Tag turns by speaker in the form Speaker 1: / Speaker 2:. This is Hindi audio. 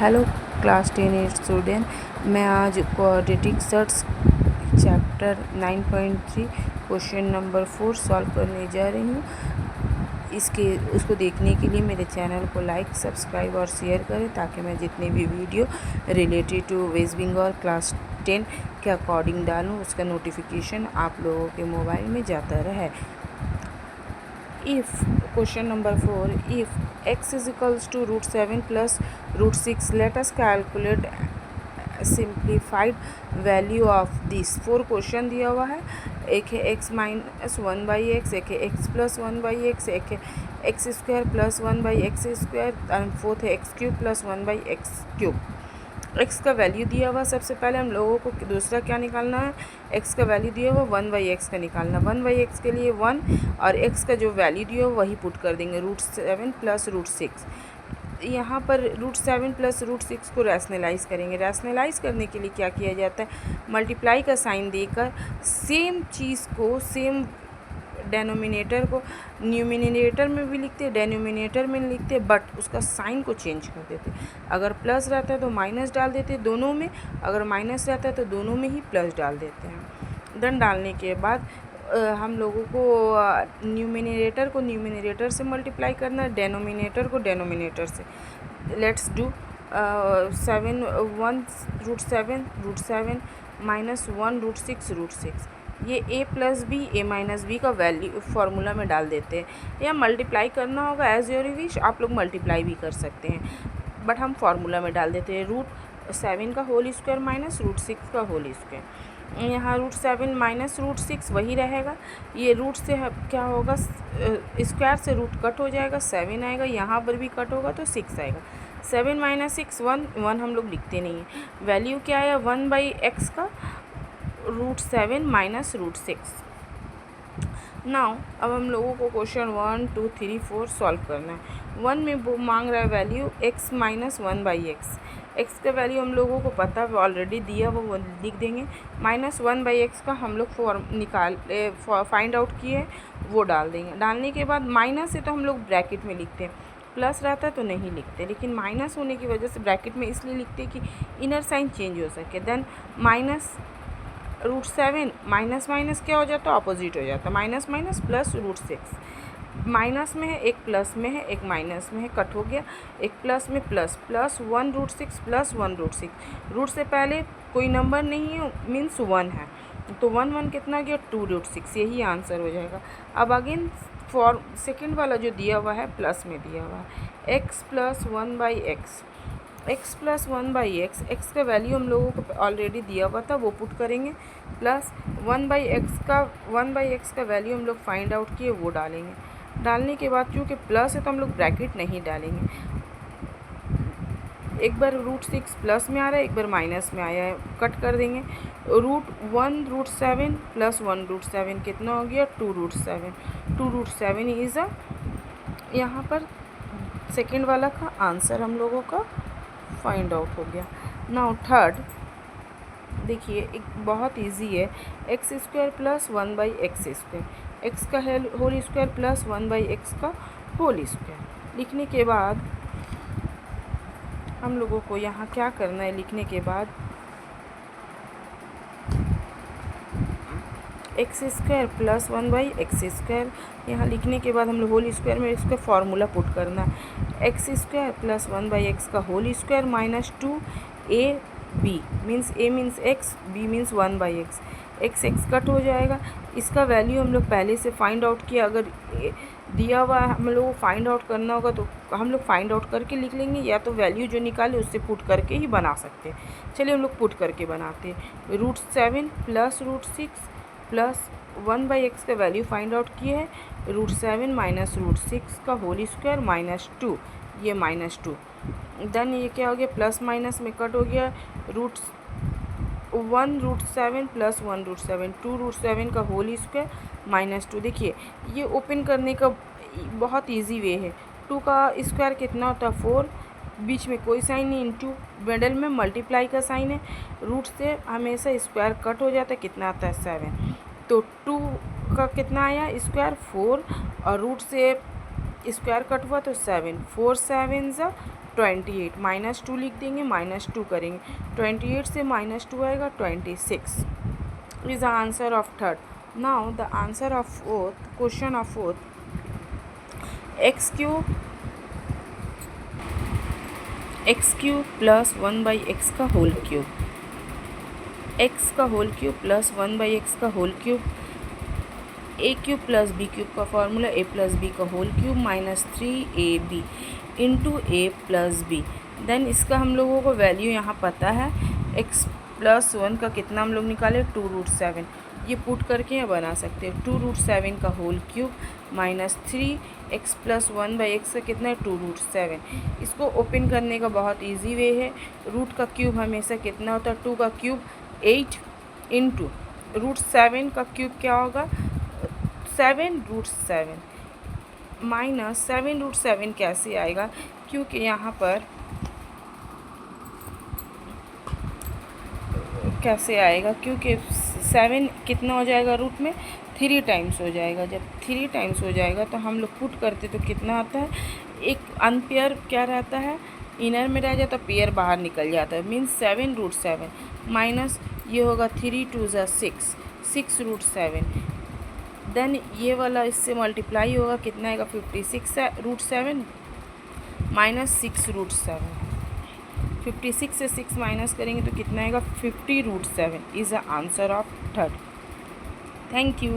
Speaker 1: हेलो क्लास 10 स्टूडेंट, मैं आज quadratic search chapter 9.3 question number 4 solve करने जा रही हूँ। उसको देखने के लिए मेरे चैनल को लाइक, सब्सक्राइब और शेयर करें ताकि मैं जितने भी video related to West Bengal class 10 के अकॉर्डिंग डालूँ उसका नोटिफिकेशन आप लोगों के मोबाइल में जाता रहे। If question number 4, if x is equals to root 7 plus root 6, let us calculate simplified value of this। 4 question दिया हुआ है। एक है x माइनस 1/x, एक है x प्लस 1/x, एक है x square plus 1/x square and fourth है x cube plus 1/x cube. x का वैल्यू दिया हुआ, सबसे पहले हम लोगों को दूसरा क्या निकालना है, x का वैल्यू दिया हुआ 1/x का निकालना। 1/x के लिए 1 और x का जो वैल्यू दिया हुआ वही पुट कर देंगे, रूट 7 प्लस रूट 6। यहाँ पर रूट 7 प्लस रूट 6 को रैशनलाइज़ करेंगे। रैशनलाइज़ करने के लिए क्या किया जाता है, मल्टीप्लाई का साइन देकर सेम चीज़ को, सेम डेनोमिनेटर को न्यूमिनेटर में भी लिखते, डेनोमिनेटर में लिखते, बट उसका साइन को चेंज कर देते। अगर प्लस रहता है तो माइनस डाल देते दोनों में, अगर माइनस रहता है तो दोनों में ही प्लस डाल देते हैं। देन डालने के बाद हम लोगों को न्यूमिनेटर को न्यूमिनेटर से मल्टीप्लाई करना है, डेनोमिनेटर को डेनोमिनेटर से। Let's do 7 1 root 7 minus 1 root 6 ये a plus b a minus b का वैल्यू फार्मूला में डाल देते हैं। या मल्टीप्लाई करना होगा एज योर विश, आप लोग मल्टीप्लाई भी कर सकते हैं, बट हम फार्मूला में डाल देते हैं। रूट 7 का होल स्क्वायर माइनस रूट 6 का होल स्क्वायर। यहाँ रूट 7 माइनस रूट 6 वही रहेगा। ये रूट से क्या होगा, स्क्वायर से रूट कट हो जाएगा, 7 आएगा, यहाँ पर भी कट होगा तो 6 आएगा। 7 माइनस 6 1 हम लोग लिखते नहीं हैं। वैल्यू क्या आया 1/x का, रूट 7 माइनस रूट 6। नाउ अब हम लोगों को क्वेश्चन 1 2 3 4 सॉल्व करना है। 1 में वो मांग रहा है value x minus 1/x। x का वैल्यू हम लोगों को पता है, ऑलरेडी दिया वो लिख देंगे। माइनस 1/x का हम लोग फाइंड आउट किए, वो डाल देंगे। डालने के बाद माइनस है तो हम लोग ब्रैकेट में लिखते हैं, प्लस रहता है तो नहीं लिखते, लेकिन माइनस होने की वजह से ब्रैकेट में इसलिए लिखते हैं कि इनर साइन चेंज हो सके। Then minus root 7 minus minus क्या हो जाता है, अपोजिट हो जाता है, minus minus plus root 6। Minus में है, एक प्लस में है, एक माइनस में है, कट हो गया। एक प्लस में plus 1 root 6 plus 1 root 6। Root से पहले कोई नंबर नहीं है, मीन्स 1 है, तो 1 कितना गया 2 रूट 6, यही आंसर हो जाएगा। अब अगेन सेकेंड वाला जो दिया हुआ है प्लस में दिया हुआ है, x plus 1/x, x plus 1/x। x का वैल्यू हम लोगों को ऑलरेडी दिया हुआ था, वो पुट करेंगे, प्लस 1/x का वैल्यू हम लोग फाइंड आउट किए, वो डालेंगे। डालने के बाद क्योंकि प्लस है तो हम लोग ब्रैकेट नहीं डालेंगे। एक बार रूट 6 प्लस में आ रहा है, एक बार माइनस में आया है, कट कर देंगे। रूट 7 प्लस 1 रूट 7 कितना हो गया 2 रूट 7। 2 रूट 7 इज़ यहाँ पर सेकेंड वाला का आंसर हम लोगों का फाइंड आउट हो गया। नाउ थर्ड देखिए, एक बहुत इजी है, x square plus 1/x square, x का होल स्क्वायर प्लस 1/x का होल स्क्वायर। लिखने के बाद हम लोगों को यहाँ क्या करना है, लिखने के बाद x square plus 1/x square, यहाँ लिखने के बाद हम लोग होल स्क्वायर में इसका फार्मूला पुट करना है। एक्स स्क्वायर प्लस 1/x का whole square minus 2ab means a means x, b means 1/x। x cut हो जाएगा। इसका वैल्यू हम लोग पहले से फाइंड आउट किया, अगर दिया हुआ हम लोग को फाइंड आउट करना होगा तो हम लोग फाइंड आउट करके लिख लेंगे, या तो वैल्यू जो निकाले उससे पुट करके ही बना सकते हैं। चलिए हम लोग पुट करके बनाते हैं। Root 7 plus root 6 plus 1/x का वैल्यू फाइंड आउट किए है, रूट 7 माइनस रूट 6 का होल स्क्वायर माइनस 2, ये माइनस 2। देन ये क्या हो गया, प्लस माइनस में कट हो गया। 1 रूट 7 प्लस 1 रूट 7, 2 रूट 7 का होल स्क्वायर माइनस 2। देखिए ये ओपन करने का बहुत इजी वे है। 2 का स्क्वायर कितना होता है 4, बीच में कोई साइन नहीं, इनटू मिडल में मल्टीप्लाई का साइन है। रूट से हमेशा स्क्वायर कट हो जाता है, कितना आता है 7, तो 2 का कितना आया स्क्वायर 4, और रूट से स्क्वायर कट हुआ तो 7, 4 7 28, -2 लिख देंगे, -2 करेंगे, 28 से -2 आएगा 26 is the answer of third. Now the answer of fourth, question of fourth, x cube plus 1/x का होल क्यूब, x का होल क्यूब प्लस 1/x का whole cube, a cube plus b cube का फॉर्मूला a प्लस b का whole cube -3ab into a plus b. Then इसका हम लोगों को वैल्यू यहाँ पता है, x प्लस 1 का कितना हम लोग निकाले 2√7. ये पुट करके यहाँ बना सकते हैं 2√7 का whole cube -3x plus 1/x का कितना है 2√7. इसको ओपन करने का बहुत इजी वे है. रूट का क्यूब हमेशा कितना होता है 2 का क्यूब 8 इंटू √7 का क्यूब क्या होगा 7√7 माइनस 7√7 कैसे आएगा, क्योंकि यहाँ पर कैसे आएगा, क्योंकि 7 कितना हो जाएगा रूट में 3 टाइम्स हो जाएगा. जब 3 टाइम्स हो जाएगा तो हम लोग पुट करते तो कितना आता है, एक अनपेयर क्या रहता है इनर में रह जाता, पेयर बाहर निकल जाता है. मीन्स 7√7 माइनस ये होगा 3 2 6 6√7. देन ये वाला इससे मल्टीप्लाई होगा कितना आएगा 56√7 माइनस 6√7. 56 से 6 माइनस करेंगे तो कितना आएगा 50√7 is the answer of third. Thank you.